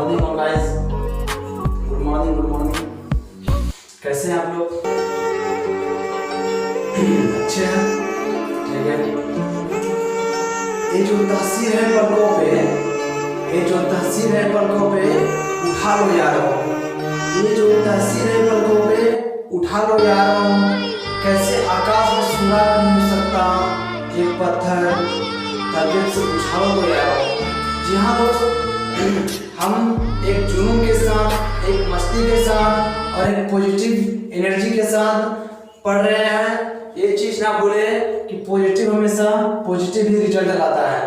Morning और guys, good morning. कैसे हैं आप लोग? अच्छे हैं? ठीक है। ये जो तहसीर है पलकों पे, उठा लो यारों। ये जो तहसीर है पलकों पे उठा लो यारों। कैसे आकाश में सूरा नहीं हो सकता एक पत्थर तबीयत से उछालो तो यारों। जी हाँ दोस्त, हम एक जुनून के साथ, एक मस्ती के साथ और एक पॉजिटिव एनर्जी के साथ पढ़ रहे हैं। ये चीज ना भूले कि पॉजिटिव हमेशा पॉजिटिव ही रिजल्ट लाता है।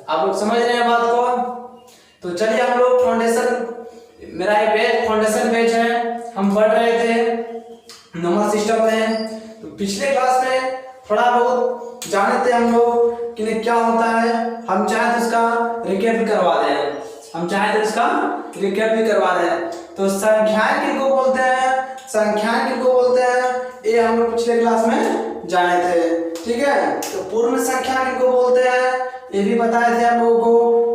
आप लोग समझ रहे हैं बात को? तो चलिए हम लोग फाउंडेशन, मेरा ये पेज फाउंडेशन पेज है, हम पढ़ रहे थे नंबर सिस्टम में। तो पिछले क्लास में थोड़ा बहुत जाने थे हम लोग कि क्या होता है। हम चाहे तो इसका रिकैप भी करवा दें। तो संख्याएं किनको बोलते हैं, ये हम लोग पिछले क्लास में जाने थे। ठीक है। तो पूर्ण संख्या किनको बोलते हैं ये भी बताए थे हम लोगों को।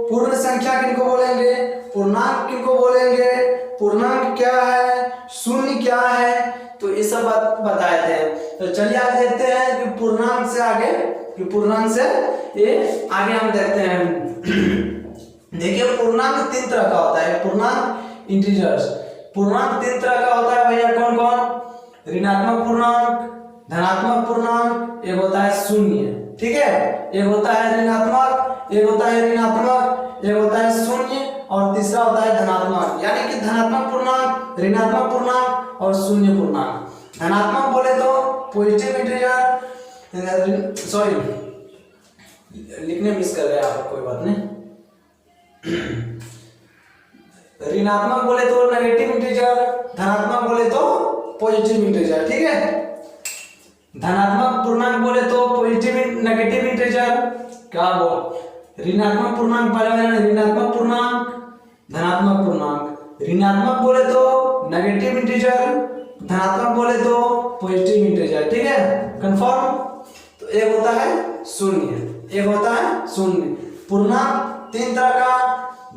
पूर्ण संख्या किनको बोलेंगे, पूर्णांक किनको बोलेंगे, पूर्णांक क्या है, शून्य क्या है, तो ये सब बताए थे। तो चलिए आज देखते हैं कि पूर्णांक से ये आगे हम देखते हैं। देखिए पूर्णांक तीन तरह का होता है। पूर्णांक इंटीजर्स, पूर्णांक तीन तरह का होता है भैया। कौन कौन? ऋणात्मक पूर्णांक, धनात्मक पूर्णांक, एक होता है शून्य। ठीक है। एक होता है ऋणात्मक, एक होता है शून्य और तीसरा होता है धनात्मक। यानी कि धनात्मक पूर्णांक, ऋणात्मक पूर्णांक और शून्य पूर्णांक। धनात्मक बोले तो पॉजिटिव इंटीजर, सॉरी लिखने मिस कर गए आप, कोई बात नहीं। ऋणात्मक बोले तो नेगेटिव इंटीजर, धनात्मक बोले तो पॉजिटिव इंटीजर। ठीक है। धनात्मक पूर्णांक बोले तो पॉजिटिव नेगेटिव इंटीजर, क्या बोल ऋणात्मक पूर्णांक पहले ऋणात्मक पूर्णांक, धनात्मक पूर्णांक। ऋणात्मक बोले तो नेगेटिव इंटीजर, धनात्मक बोले तो पॉजिटिव इंटीजर। ठीक है, कंफर्म। तो एक होता है शून्य। पूर्णांक तीन तरह का,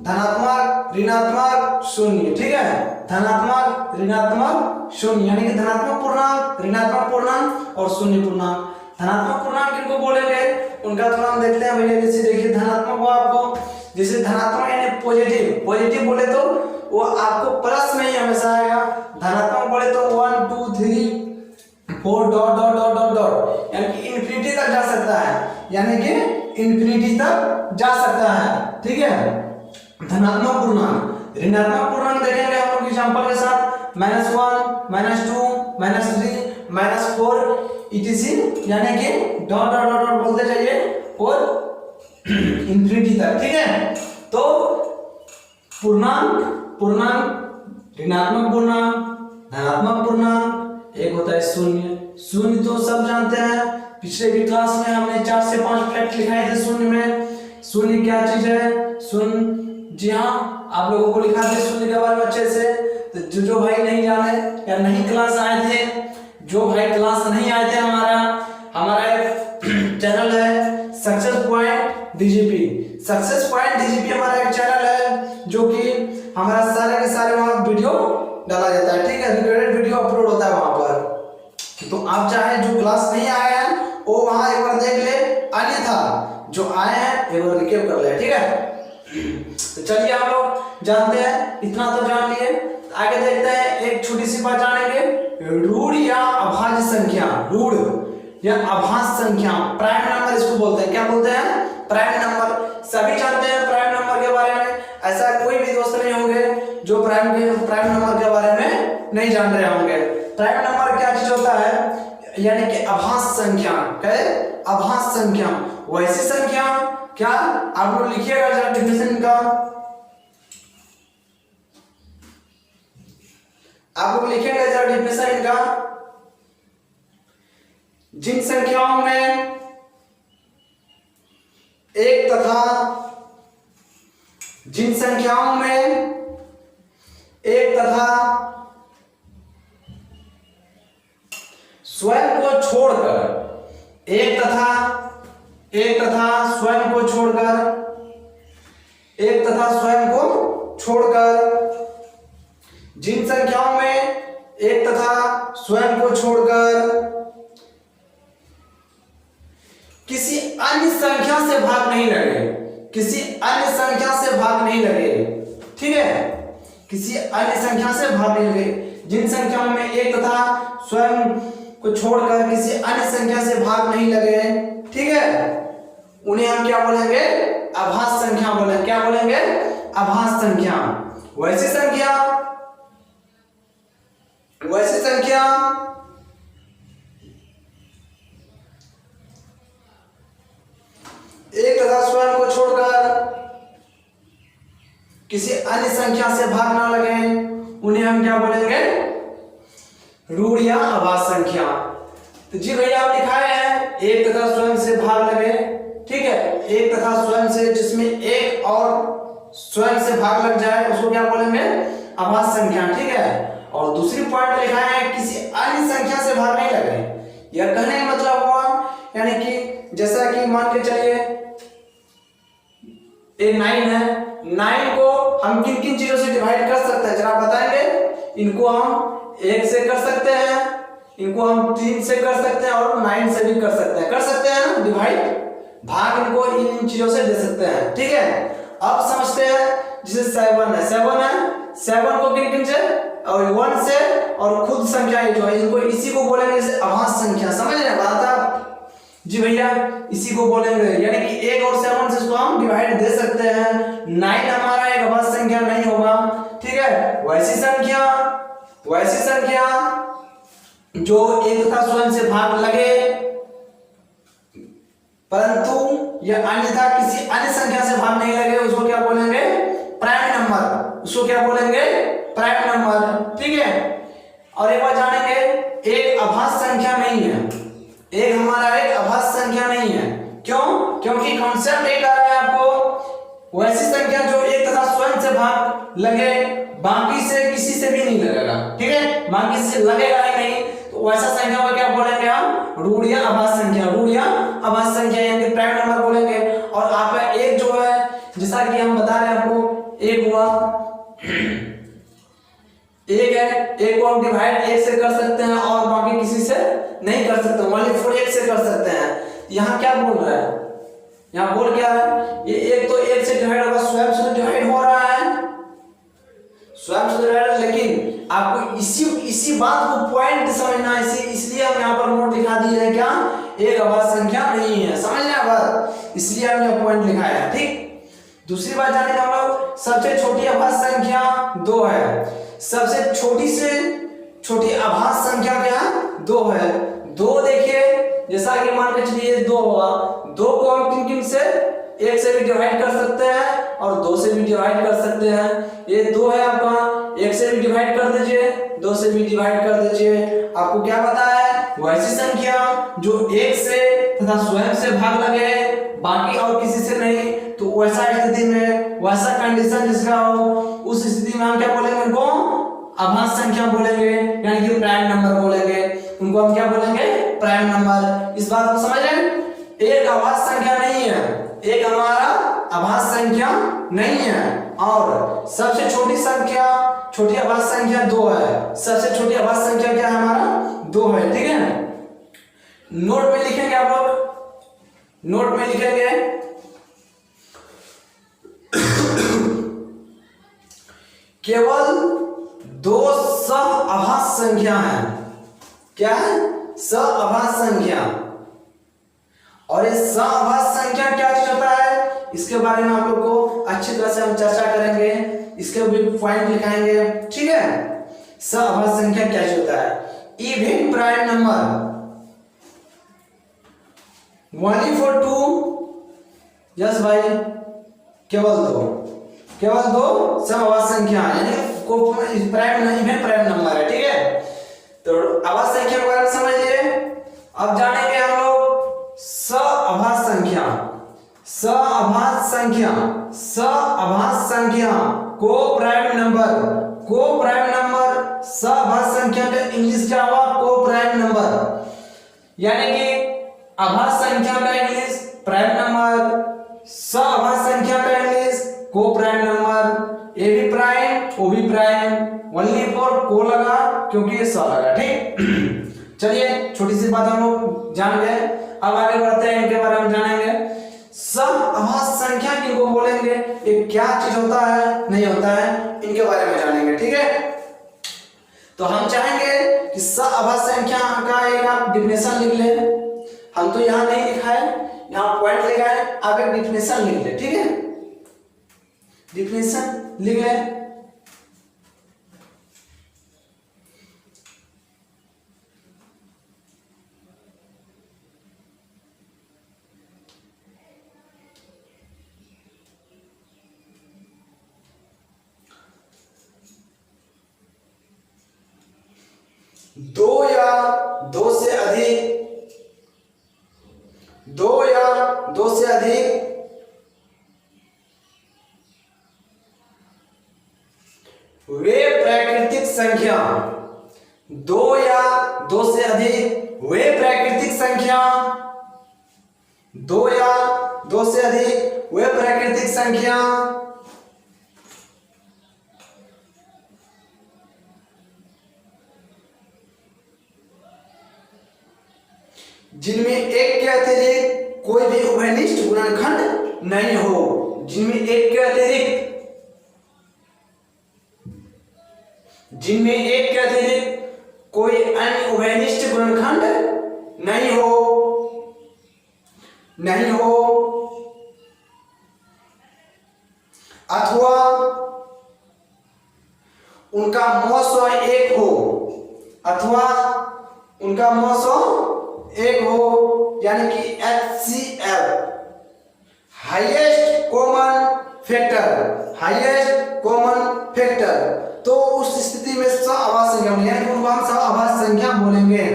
धनात्मक, ऋणात्मक, शून्य। ठीक है। धनात्मक, ऋणात्मक, शून्य, यानी कि धनात्मक पूर्णांक, ऋणात्मक पूर्णांक और शून्य पूर्णांक। धनात्मक पूर्णांक किनको बोलेंगे उनका थोड़ा हम देखते हैं भैया। जैसे देखिए धनात्मक वो आपको, जैसे धनात्मक यानी पॉजिटिव बोले तो वो आपको प्लस में ही हमेशा आएगा। धनात्मक बोले तो 1 2 3 4 dot dot dot dot dot, यानी कि इन्फिनिटी तक जा सकता है। ठीक है। धनात्मक पूर्णांक, ऋणात्मक पूर्णांक देखेंगे हम लोग एग्जांपल के साथ -1 -2 -3 -4 etc, यानी कि डॉट डॉट डॉट डॉट बोलते जाइए और इन्फिनिटी तक। ठीक है। तो पूर्णांक, ऋणात्मक पूर्णांक, धनात्मक पूर्णांक, एक होता है शून्य तो सब जानते हैं। पिछले भी क्लास में हमने 4 से 5 फैक्ट लिखाए थे शून्य में। शून्य क्या चीज है? शून्य, जी हाँ आप लोगों को लिखा थे शून्य के बारे में अच्छे से। तो जो भाई नहीं जाने या नहीं क्लास आए थे, हमारा एक चैनल है सक्सेस पॉइंट डीजीपी हमारा एक चैनल है जो कि हमारा सारे के सारे वहाँ वीडियो डाला जाता है। ठीक है। रिकॉर्डेड वीडियो अपलोड होता है वहाँ पर। तो आप चाहे जो क्लास नहीं आए हैं वो वहाँ एक बार देख ले, अन्यथा जो आए हैं एक बार रिकैप कर ले। ठीक है। तो चलिए हम लोग जानते हैं, इतना तो जान लिए। आगे देखते हैं, एक छोटी सी बात जानेंगे। रूढ़ या अभाज्य संख्या, प्राइम नंबर इसको बोलते हैं। क्या बोलते हैं? Prime number. सभी जानते हैं प्राइम नंबर के बारे में। ऐसा कोई भी दोस्त नहीं होंगे जो प्राइम नंबर के बारे में नहीं जान रहे होंगे। प्राइम नंबर क्या चीज होता है? यानी कि अभाज्य संख्या, वैसी संख्या। क्या आप लोग लिखिएगा जरा डेफिनेशन का, जिन संख्याओं में एक तथा स्वयं को छोड़कर, एक तथा स्वयं को छोड़कर, जिन संख्याओं में एक तथा स्वयं को छोड़कर किसी अन्य संख्या से भाग नहीं लगे, किसी अन्य संख्या से भाग नहीं लगे, ठीक है, किसी अन्य संख्या से भाग नहीं लगे, जिन संख्याओं में एक तथा स्वयं को छोड़कर किसी अन्य संख्या से भाग नहीं लगे, ठीक है, उन्हें हम क्या बोलेंगे, अभाज्य संख्या बोलेंगे। क्या बोलेंगे, अभाज्य संख्या। वैसी संख्या एक तथा स्वयं को छोड़कर किसी अन्य संख्या से भाग ना लगे, उन्हें हम क्या बोलेंगे, ऋण या अभाज्य संख्या। तो जी भैया आप लिखाए हैं एक तथा स्वयं से भाग लगे, ठीक है, एक तथा स्वयं से, जिसमें एक और स्वयं से भाग लग जाए उसको क्या बोलेंगे, अभाज्य संख्या, ठीक है। और दूसरी पॉइंट लिखा है किसी अन्य संख्या से भाग नहीं लगे। यह कहने का मतलब हुआ, यानी कि जैसा कि मान के चलिए ये 9 है, 9 को हम किन किन चीजों से डिवाइड कर सकते हैं जरा बताएंगे। इनको हम 1 से कर सकते हैं, इनको हम 3 से कर सकते हैं और 9 से भी कर सकते हैं ना डिवाइड, भाग इनको इन चीजों से दे सकते हैं, ठीक है। अब समझते हैं जैसे 7 है, 7 को किन किन से, और 1 से, और खुद संख्या जो है इनको, इसी को बोलेंगे जैसे अभाज्य संख्या। समझ रहे हैं बात आप? जी भैया इसी को बोलेंगे, यानी कि 1 और 7 से इसको हम डिवाइड दे सकते हैं। 9 हमारा एक अभाज्य संख्या नहीं होगा, ठीक है। वैसी संख्या जो एक तथा स्वयं से भाग लगे परंतु यह अन्यथा किसी अन्य संख्या से भाग नहीं लगे, उसको क्या बोलेंगे, प्राइम नंबर। उसको क्या बोलेंगे, प्राइम नंबर, ठीक है। और एक बार जानेंगे, एक अभाज्य संख्या नहीं है, एक हमारा एक अभाज्य संख्या नहीं है। क्यों? क्योंकि कॉन्सेप्ट एक आ रहा है आपको, वैसी संख्या जो एक तथा स्वयं से भाग लगे, बाकी से किसी से भी नहीं लगेगा, ठीक है, बाकी से लगेगा ही नहीं, तो वैसा संख्या को क्या बोलेंगे हम, ऋण या अभाज्य संख्या, ऋण या अभाज्य संख्या यानी प्राइम नंबर बोलेंगे। और आपका एक जो है, जैसा कि हम बता रहे हैं आपको, एक हुआ, एक है, एक को हम डिवाइड 1 से कर सकते हैं और बाकी किसी से नहीं कर सकते, ओनली फॉर 1 से कर सकते हैं। यहाँ क्या बोल रहा है, यहाँ बोल क्या है, ये एक तो 1 से डिवाइड होगा, स्वयं से डिवाइड हो रहा है, स्वयं से डिवाइड, लेकिन आपको इसी बात को पॉइंट समझना है, इसलिए हम यहाँ पर नोट लिखा दिए हैं, क्या, एक अभाज्य संख्या नहीं है। समझ लिया बात, इसलिए हमने पॉइंट लिखाया है, ठीक। दूसरी बात जाने हम लोग, सबसे छोटी अभाज्य संख्या 2 है। सबसे छोटी से छोटी अभाज्य संख्या क्या है, 2 है। 2 देखिए, जैसा कि मान के चलिए 2 हुआ, 2 को हम किन किन से, 1 से भी डिवाइड कर सकते हैं और 2 से भी डिवाइड कर सकते हैं। ये 2 है आपका, 1 से भी डिवाइड कर दीजिए, 2 से भी डिवाइड कर दीजिए। आपको क्या पता है, वैसी संख्या जो 1 से तथा स्वयं से भाग लगे, बाकी और किसी से नहीं, तो वैसा स्थिति में, वैसा कंडीशन जिसका हो, उस स्थिति में हम क्या बोलेंगे, उनको अभाज्य संख्या बोलेंगे, यानी कि प्राइम नंबर बोलेंगे। उनको हम क्या बोलेंगे, प्राइम नंबर। इस बात को समझ रहे हैं, एक अभाज्य संख्या नहीं है, एक हमारा अभाज्य संख्या नहीं है। और सबसे छोटी संख्या, छोटी अभाज्य संख्या 2 है। सबसे छोटी अभाज्य संख्या क्या है, हमारा 2 है, ठीक है। नोट में लिखेंगे आप लोग, नोट में लिखेंगे केवल 2 सह-अभाज्य संख्या है। क्या है, सह-अभाज्य संख्या। और ये सह-अभाज्य संख्या क्या चीज होता है, इसके बारे में आप लोग को अच्छी तरह से हम चर्चा करेंगे, इसके भी पॉइंट लिखाएंगे, ठीक है। सह-अभाज्य संख्या क्या चीज होता है, even prime number only for 2, yes भाई, केवल 2 सह-अभाज्य संख्या, यानी को प्राइम नहीं है, प्राइम नंबर है, ठीक है। तो अभाज्य संख्या के बारे में समझ लिए। अब जानेंगे हम लोग सह-अभाज्य संख्या। सह-अभाज्य संख्या को प्राइम नंबर, सह-अभाज्य संख्या का इंग्लिश क्या हुआ, को प्राइम नंबर, यानी कि अभाज्य संख्या का इंग्लिश प्राइम नंबर, सह-अभाज्य संख्या का इंग्लिश को प्राइम नंबर। ये भी ओ बी प्राइम, ओनली फॉर को लगा क्योंकि ये स लगा, ठीक। चलिए छोटी सी बात हम लोग जान गए, अब आगे बढ़ते हैं, इनके बारे में जानेंगे। समआभास संख्या किनको बोलेंगे, ये क्या चीज होता है नहीं होता है, इनके बारे में जानेंगे, ठीक है। तो हम चाहेंगे कि समआभास संख्या का एक आप डिफिनेशन लिख ले, हम तो यहाँ नहीं लिखा है, यहाँ पॉइंट लिखा है, आप एक डिफिनेशन लिख ले, ठीक है, डिफिनेशन लिख ले। दो या दो से अधिक, दो या दो से अधिक वे प्राकृतिक संख्या, दो या दो से अधिक वे प्राकृतिक संख्या, दो या दो से अधिक वे प्राकृतिक संख्या जिनमें एक के अतिरिक्त कोई भी उभयनिष्ठ गुणनखंड नहीं हो, जिनमें एक के अतिरिक्त, जिनमें एक के अतिरिक्त कोई अन्य उभयनिष्ठ गुणनखंड नहीं हो, नहीं हो, अथवा उनका मौसो एक हो, अथवा उनका मौसो एक हो, यानी कि HCF, highest common factor, highest common factor, तो उस स्थिति में समआभास संख्या यानी कि उनको हम समआभास संख्या बोलेंगे,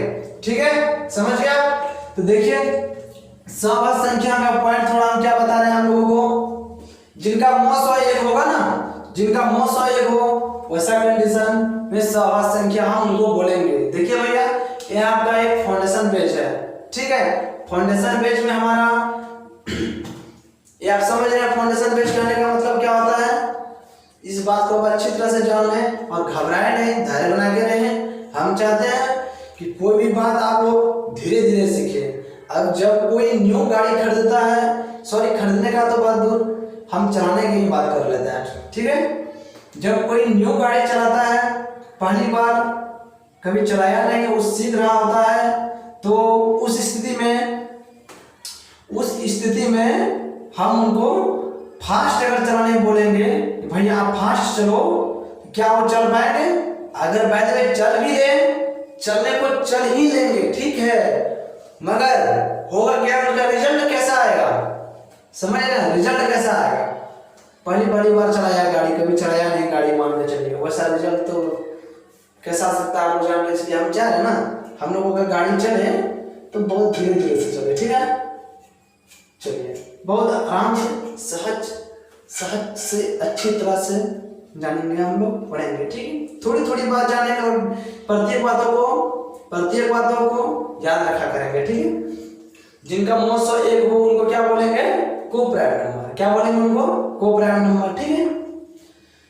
ठीक है, समझ गया। तो देखिए समआभास संख्या का पॉइंट थोड़ा हम क्या बता रहे हैं हम लोगों को, जिनका मौसो एक होगा ना, जिनका मौसो एक हो वैसा कंडीशन में समआभास संख्या हम उनको बोलेंगे। देखिए भैया ये आपका एक फाउंडेशन पेज है, ठीक है, फाउंडेशन पेज में हमारा ये आप समझ रहे हैं फाउंडेशन पेज कहने का मतलब क्या होता है, इस बात को अच्छी तरह से जान लें और घबराए नहीं, धैर्य बना के रहें। हम चाहते हैं कि कोई भी बात आप लोग धीरे धीरे सीखें। अब जब कोई न्यू गाड़ी खरीदता है, सॉरी खरीदने का तो बात दूर, हम चलाने की बात कर लेते हैं, ठीक है। जब कोई न्यू गाड़ी चलाता है, पहली बार कभी चलाया नहीं, वो सीख रहा होता है, तो उस स्थिति में हम उनको फास्ट अगर चलाने बोलेंगे, भैया आप फास्ट चलो, क्या वो चल पाएंगे? अगर बैटरी चल भी ले, चलने को चल ही लेंगे, ठीक है, मगर होगा क्या, उनका रिजल्ट कैसा आएगा, समझ रहे, रिजल्ट कैसा आएगा? पहली बार चलाया गाड़ी, कभी चलाया नहीं गाड़ी, मान के चलिए, वैसा रिजल्ट तो कैसा आ सकता है आप लोग जान के, इसलिए हम चाह रहे ना हम लोगों का गाड़ी चले तो बहुत धीरे धीरे से चले, ठीक है। चलिए बहुत आराम से सहज से अच्छी तरह से जानेंगे, हम लोग पढ़ेंगे, ठीक है। थोड़ी थोड़ी बात जानेंगे और प्रत्येक बातों को याद रखा करेंगे, ठीक है। जिनका मौसो एक हो उनको क्या बोलेंगे, को-प्राइम नंबर, क्या बोलेंगे उनको, को-प्राइम नंबर, ठीक है।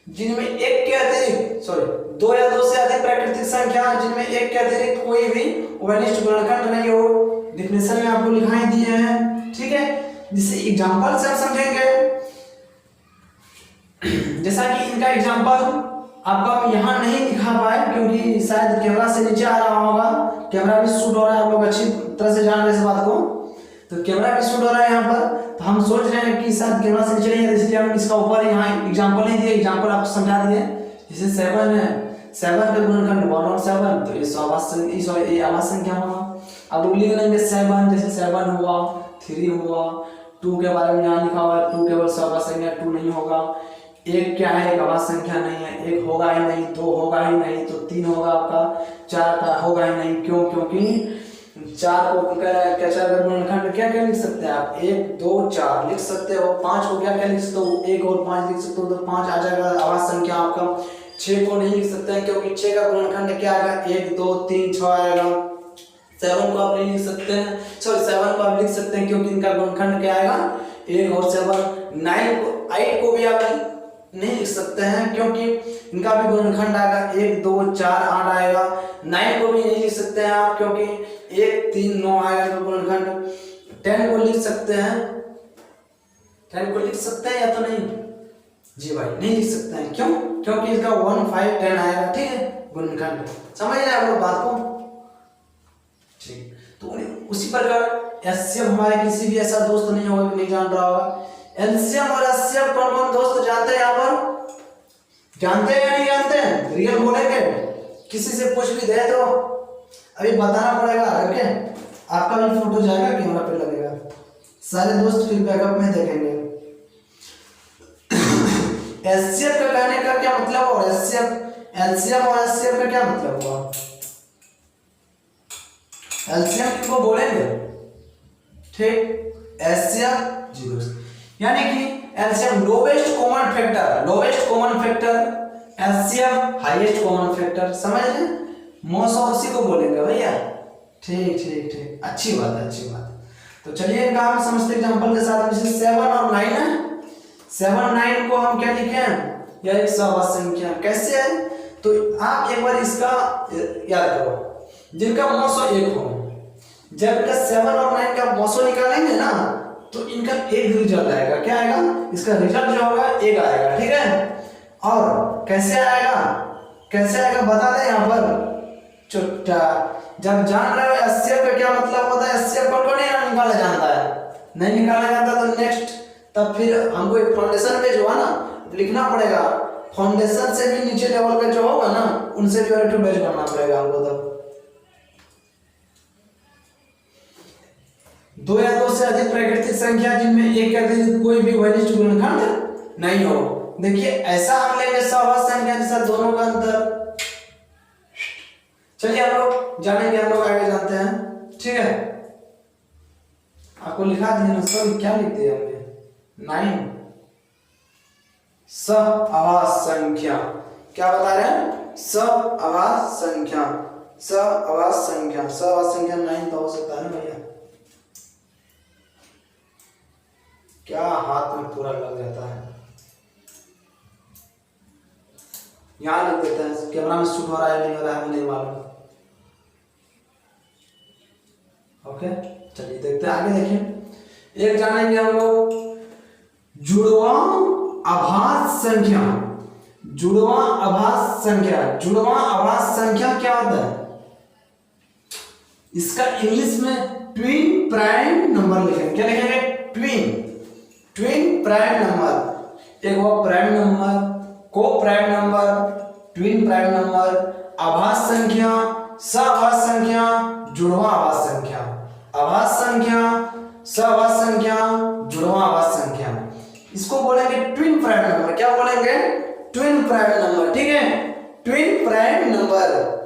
जिनमें एक के अतिरिक्त, सॉरी दो या दो से अधिक प्राकृतिक संख्या जिनमें एक के अतिरिक्त कोई भी उभयनिष्ठ गुणनखंड नहीं हो, डिफिनेशन में आपको लिखाई दिए हैं, ठीक है। जिसे एग्जांपल से हम समझेंगे, जैसा कि इनका एग्जांपल आपको हम यहाँ नहीं दिखा पाए क्योंकि शायद कैमरा से नीचे आ रहा होगा, कैमरा भी शूट हो रहा है, आप लोग अच्छी तरह से जान रहे इस बात को, तो कैमरा भी शूट हो रहा है यहाँ पर, तो हम सोच रहे हैं कि शायद कैमरा से नीचे नहीं है, इसलिए हम इसका ऊपर यहाँ एग्जांपल नहीं दिए, एग्जांपल आपको समझा दिए। जैसे 7 है, 7 का गुणनखंड 1 और 7, तो ये आभास संख्या होगा। अब लोग लिख लेंगे 7, जैसे 7 हुआ, 3 हुआ, 2 के बारे में यहाँ लिखा हुआ है, 2 केवल आभास संख्या 2 नहीं होगा। एक क्या है, एक आभास संख्या नहीं है, एक होगा ही नहीं, 2 होगा ही नहीं, तो 3 होगा आपका, 4 का होगा ही नहीं, क्यों, क्योंकि 4 को कैसा गुणनखंड क्या क्या लिख सकते हैं आप, 1 2 4 लिख सकते हो। 5 को क्या क्या लिख सकते हो, 1 और 5 लिख सकते हो, तो 5 आ जाएगा आभास संख्या आपका। 6 को नहीं लिख सकते हैं क्योंकि 6 का गुणनखंड क्या आएगा, 1 2 3 6 आएगा। 7 को आप नहीं लिख सकते हैं, सॉरी 7 को आप लिख सकते हैं क्योंकि इनका गुणनखंड क्या आएगा, 1 और 7। 8 को भी आप नहीं लिख सकते हैं, क्योंकि इनका भी गुणनखंड आएगा 1 2 4 8 आएगा। 9 को भी नहीं लिख सकते हैं आप, क्योंकि 1 3 9 आएगा इनका गुणनखंड। 10 को लिख सकते हैं, 10 को लिख सकते हैं या तो नहीं? जी भाई नहीं लिख सकते हैं, क्यों? क्योंकि इसका 1 5 10 आएगा, ठीक है, गुणनखंड। समझ रहे हैं आप लोग बात को? ठीक, तो उसी प्रकार एचसीएफ हमारे किसी भी ऐसा दोस्त नहीं होगा कि नहीं जान रहा होगा। एलसीएम और एचसीएफ कौन कौन दोस्त जानते हैं यहाँ पर? जानते हैं या नहीं जानते हैं? रियल बोलेंगे, किसी से पूछ भी दे तो अभी बताना पड़ेगा, ओके? आपका भी फोटो जाएगा, कैमरा पे लगेगा, सारे दोस्त फिर बैकअप में देखेंगे। एचसीएफ का कहने का क्या मतलब और एलसीएम और एचसीएफ का क्या मतलब हुआ? एलसीएम किसको बोलेंगे? ठीक, एचसीएफ जी दोस्त, यानी कि LCM lowest common factor, HCF highest common factor, समझ रहे? मौसा उसी को बोलेंगे भैया। ठीक ठीक ठीक, अच्छी बात है। तो चलिए इनका हम समझते एग्जांपल के साथ। जैसे 7 और 9 है, 7 9 को हम क्या लिखे हैं? यह एक सहवास संख्या कैसे है? तो आप एक बार इसका याद करो, जिनका मौसो 1 हो, जब इनका 7 और 9 का मौसो निकालेंगे ना, तो इनका एक रिजल्ट आएगा। क्या आएगा? इसका रिजल्ट जो होगा 1 आएगा, ठीक है? और कैसे आएगा बता दें यहाँ पर चुट्टा। जब जान रहे हो एचसीएफ का क्या मतलब होता है, एचसीएफ को नहीं निकाला जाता है, नहीं निकाला जाता तो नेक्स्ट तब फिर हमको एक फाउंडेशन पे जो है ना लिखना पड़ेगा। फाउंडेशन से भी नीचे लेवल का जो होगा ना, उनसे भी और बेच करना पड़ेगा हमको। तब 2 या 2 से अधिक प्राकृतिक संख्या जिनमें एक के अतिरिक्त कोई भी वैशिष्ट गुणनखंड नहीं हो। देखिए ऐसा हम लेंगे सहवास संख्या जैसा दोनों का अंतर। चलिए हम लोग जानेंगे, हम लोग आगे जानते हैं, ठीक है? आपको लिखा दिया ना सब, क्या लिखते हैं हमने? 9 सहवास संख्या। क्या बता रहे हैं? सहवास संख्या 9 तो हो सकता है ना भैया? क्या हाथ में पूरा लग जाता है। यहाँ लिख देते हैं, कैमरा में शूट हो रहा है नहीं हो रहा है हमें नहीं मालूम। ओके चलिए देखते हैं आगे। देखिए एक जानेंगे हम लोग जुड़वा आभास संख्या। जुड़वा आभास संख्या क्या होता है? इसका इंग्लिश में ट्विन प्राइम नंबर लिखेंगे। क्या लिखेंगे? Twin prime number. एक वो प्राइम नंबर, को prime number, twin prime number, आभास संख्या, सहवास संख्या, जुड़वा आभास संख्या। आभास संख्या, सहवास संख्या, जुड़वा आभास संख्या, इसको बोलेंगे ट्विन प्राइम नंबर। क्या बोलेंगे? ट्विन प्राइम नंबर, ठीक है? Twin prime number.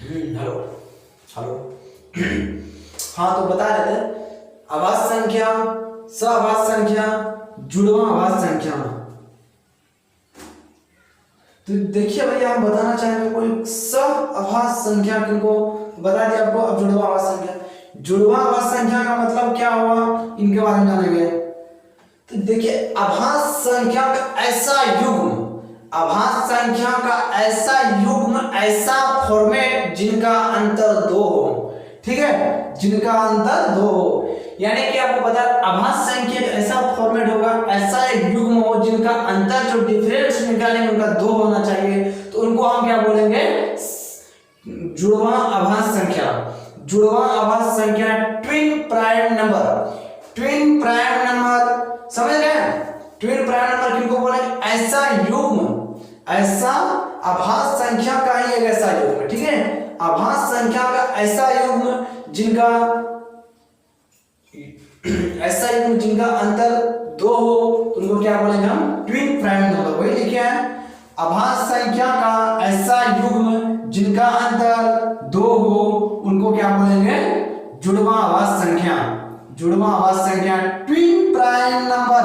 हेलो हाँ, तो बता रहे थे आभास संख्या, सहवास संख्या, जुड़वा आभास संख्या। तो देखिए भैया हम बताना चाहेंगे कोई सहआभास संख्या किनको बता दिया आपको। अब जुड़वा आभास संख्या, जुड़वा आभास संख्या का मतलब क्या हुआ, इनके बारे में जानेंगे। तो देखिए आभास संख्या का ऐसा युग्म, आभास संख्या का ऐसा युग्म, ऐसा फॉर्मेट जिनका अंतर 2 हो, ठीक है? जिनका अंतर 2 हो, यानी कि आपको पता है आभास संख्या ऐसा फॉर्मेट होगा, ऐसा एक युग्म हो जिनका अंतर जो डिफरेंस निकालेंगे उनका 2 होना चाहिए, तो उनको हम क्या बोलेंगे? जुड़वा आभास संख्या। जुड़वा आभास संख्या twin prime number. Twin prime number समझ गए? ट्विन प्राइम नंबर किनको बोलेंगे? ऐसा युग्म, ऐसा आभास संख्या का ही एक ऐसा युग्म, ठीक है? आभास संख्या का ऐसा युग्म जिनका अंतर 2 हो, उनको क्या बोलेंगे हम? Twin prime number. वही लिखे हैं, आभास संख्या का ऐसा युग्म जिनका अंतर 2 हो, उनको क्या बोलेंगे? जुड़वा आभास संख्या। जुड़वा आभास संख्या twin prime number.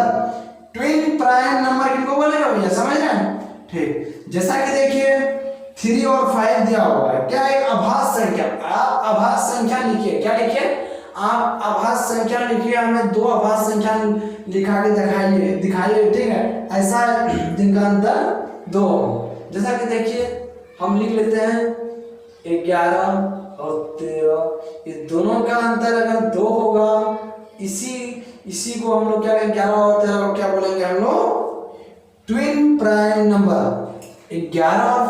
Twin prime number किनको बोलेगा भैया? समझ रहे हैं? ठीक, जैसा कि देखिए 3 और 5 दिया हुआ है, क्या एक आभास संख्या। आप आभास संख्या लिखिए, क्या लिखिए, आप आभास संख्या लिखिए, हमें 2 आभास संख्या लिखा के दिखाइए, ठीक है, ऐसा जिनका अंतर 2 हो। जैसा कि देखिए हम लिख लेते हैं 11 और 13, इस दोनों का अंतर अगर 2 होगा, इसी को हम लोग क्या 11 और 13 को क्या बोलेंगे हम लोग, ट्विन प्राइम नंबर। 11 और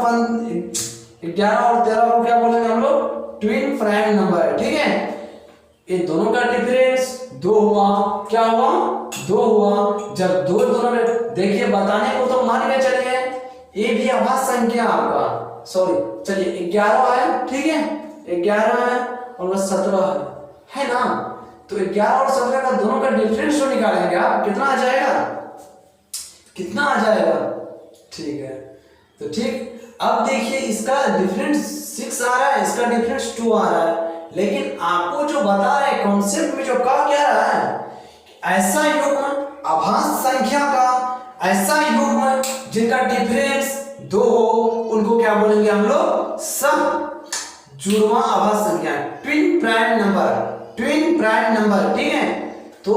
13 को क्या बोलेंगे हम लोग, ट्विन प्राइम नंबर, ठीक है। ये दोनों का डिफरेंस 2 हुआ, क्या हुआ, 2 हुआ। जब दोनों में देखिए, बताने को तो मान के चलिए ये भी आभास संख्या आपका, सॉरी चलिए 11 है, ठीक है, 11 है और 17 है ना। तो 11 और 17 का दोनों का डिफरेंस जो निकालेंगे आप, कितना आ जाएगा, कितना आ जाएगा, ठीक है। तो ठीक, अब देखिए इसका डिफरेंस 6 आ रहा है, इसका डिफरेंस 2 आ रहा है, लेकिन आपको जो बता रहे कॉन्सेप्ट में जो कहा क्या रहा है, ऐसा युग्म आभास संख्या का, ऐसा युग्म जिनका डिफरेंस 2 हो, उनको क्या बोलेंगे हम लोग, सब जुड़वा आभास संख्या, twin prime number, twin prime number, ठीक है। तो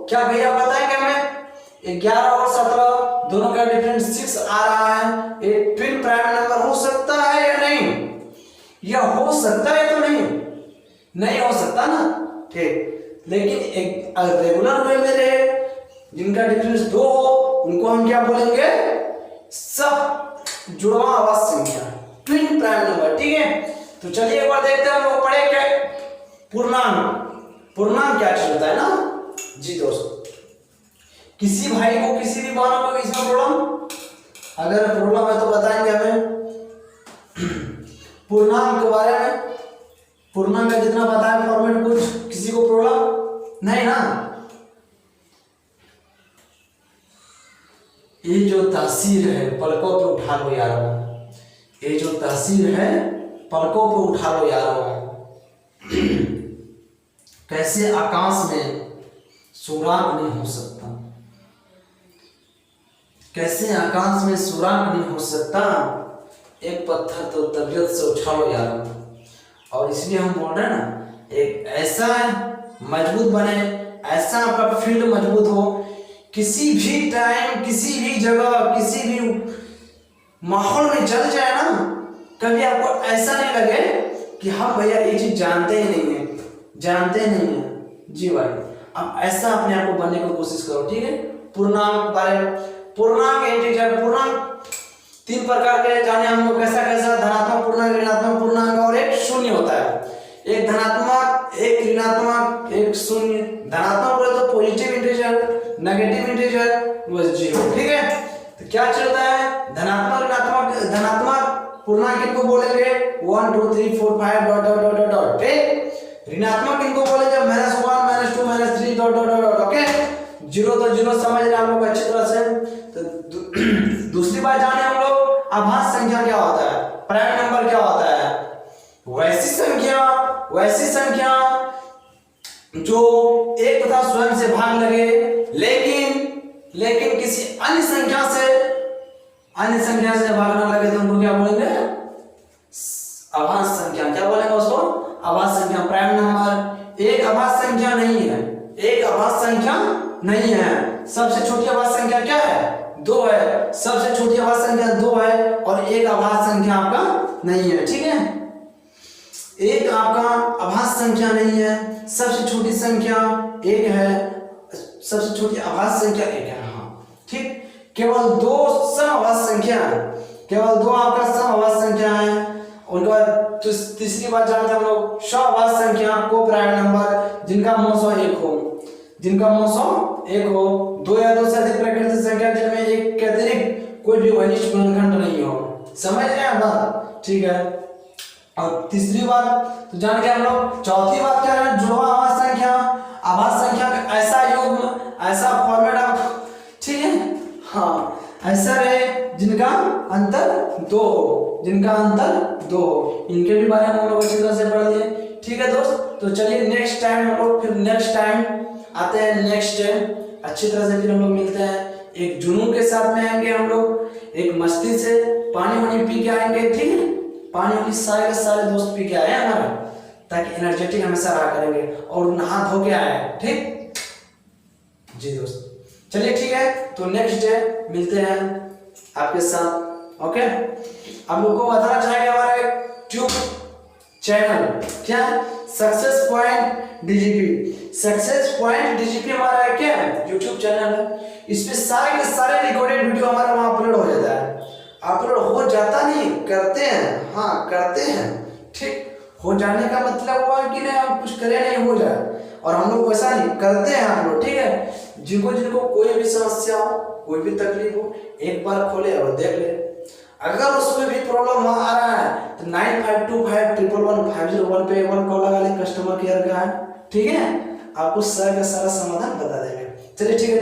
क्या भैया बताएंगे हमें, 11 और 17 दोनों का डिफरेंस 6 आ रहा है, ये ट्विन प्राइम नंबर हो सकता है या नहीं, या हो सकता है तो नहीं हो सकता ना, ठीक। लेकिन एक रेगुलर वे में रहे, जिनका डिफरेंस 2 हो, उनको हम क्या बोलेंगे, सब जुड़वा आभास संख्या, ट्विन प्राइम नंबर, ठीक है। तो चलिए एक बार देखते हैं हम लोग पढ़े क्या, पूर्णांक क्या चीज होता है ना जी दोस्तों। किसी भाई को किसी भी बात को इसमें प्रॉब्लम, अगर प्रॉब्लम है तो बताएंगे हमें पूर्णांक के बारे में, पूर्णांक का जितना पता है फॉर्मेट, कुछ किसी को प्रॉब्लम नहीं ना। ये जो तासीर है पलकों पे उठा लो यारो, ये जो तासीर है पलकों पे उठा लो यारो, कैसे आकाश में सुराग नहीं हो सकता, कैसे आकाश में सुराग नहीं हो सकता, एक पत्थर तो तबीयत से उठा लो यारो। और इसलिए हम बोल रहे हैं ना, एक ऐसा मजबूत बने, ऐसा आपका फील्ड मजबूत हो, किसी भी टाइम, किसी भी जगह, किसी भी माहौल में चल जाए ना, कभी आपको ऐसा नहीं लगे कि हम भैया ये चीज जानते ही नहीं है, जानते नहीं है जी भाई। अब ऐसा अपने आप को बनने की कोशिश करो, ठीक है। पूर्णांक बारे में, पूर्णांक इंटीजर, पूर्णांक 3 प्रकार के जाने हम लोग, कैसा कैसा, धनात्मक पूर्णांक, ऋणात्मक पूर्णांक और एक शून्य होता है, एक धनात्मक, एक ऋणात्मक, एक शून्य। धनात्मक बोले तो पॉजिटिव इंटीजर, नेगेटिव इंटीजर बस 0, ठीक है। तो क्या चलता है, धनात्मक ऋणात्मक, धनात्मक पूर्णांक किनको बोलेंगे 1 2 3 4 5 डॉट डॉट डॉट डॉट, ठीक। ऋणात्मक किनको बोलेंगे -1 -2 -3 डॉट डॉट डॉट, ओके। 0 तो 0 समझ रहे हम लोग अच्छी तरह से। तो दूसरी बात जाने हम लोग, आभास संख्या क्या होता है, प्राइम नंबर क्या होता है, वैसी संख्या जो एक तथा स्वयं से भाग लगे, लेकिन किसी अन्य संख्या से भाग ना लगे, तो उनको क्या बोलेंगे, आभास संख्या। क्या बोलेंगे उसको, आभास संख्या। प्राइम नंबर एक आभास संख्या नहीं है, एक आभास संख्या नहीं है। सबसे छोटी आभास संख्या क्या है, 2 है, सबसे छोटी आभास संख्या 2 है, और एक आभास संख्या आपका नहीं है, ठीक है। एक आपका आभास संख्या नहीं है, सबसे छोटी संख्या 1 है, सबसे छोटी आभास संख्या 1 है, हाँ ठीक। केवल 2 सम आभास संख्या है, केवल 2 आपका सम आभास संख्या है। उनके बाद तीसरी बात जानते हैं हम लोग, सआभास संख्या को प्राइम नंबर जिनका मौसो 1 हो, जिनका मौसो 1 हो। 2 या 2 से अधिक प्राकृतिक संख्या जिनमें एक के अतिरिक्त कोई भी वैशिष्ट गुणनखंड नहीं हो। समझ रहे हैं बात, ठीक है। और तीसरी बात तो जान के हम लोग, चौथी बात क्या है, जुड़वा आभास संख्या। आभास संख्या का ऐसा युग्म, ऐसा फॉर्मेट आप, ठीक है, हाँ ऐसा रहे जिनका अंतर 2 हो, जिनका अंतर 2 हो। इनके भी बारे में हम लोग अच्छी तरह से पढ़ लिए, ठीक है दोस्त। तो चलिए नेक्स्ट टाइम हम लोग, फिर नेक्स्ट टाइम आते हैं, नेक्स्ट अच्छी तरह से फिर हम लोग मिलते हैं। एक जुनून के साथ में आएंगे हम लोग, एक मस्ती से पानी वानी पी के आएंगे, ठीक है, पानी वानी सारे के सारे दोस्त पी के आए हमारा, ताकि एनर्जेटिक हमेशा रहा करेंगे, और नहा धो के आए, ठीक जी दोस्त। चलिए ठीक है, तो नेक्स्ट डे मिलते हैं आपके साथ, ओके। आप लोगों को बताना चाहेंगे हमारा ट्यूब चैनल क्या है, success point DGP. Success point DGP हमारा क्या है, यूट्यूब चैनल है। इस पे सारे के सारे रिकॉर्डेड वीडियो हमारा वहाँ अपलोड हो जाता है। अपलोड हो जाता नहीं, करते हैं, हाँ करते हैं, ठीक। हो जाने का मतलब हुआ कि नहीं हम कुछ करें नहीं हो जाए, और हम लोग वैसा नहीं करते हैं हम लोग, ठीक है। जिनको जिनको कोई भी समस्या हो, कोई भी तकलीफ हो, एक बार खोले और देख ले। अगर उसमें भी प्रॉब्लम आ रहा है तो 9525111501 पे एक बार कॉल लगा ले, कस्टमर केयर का है, ठीक है, आपको सारा का सारा समाधान बता देंगे। चलिए ठीक है।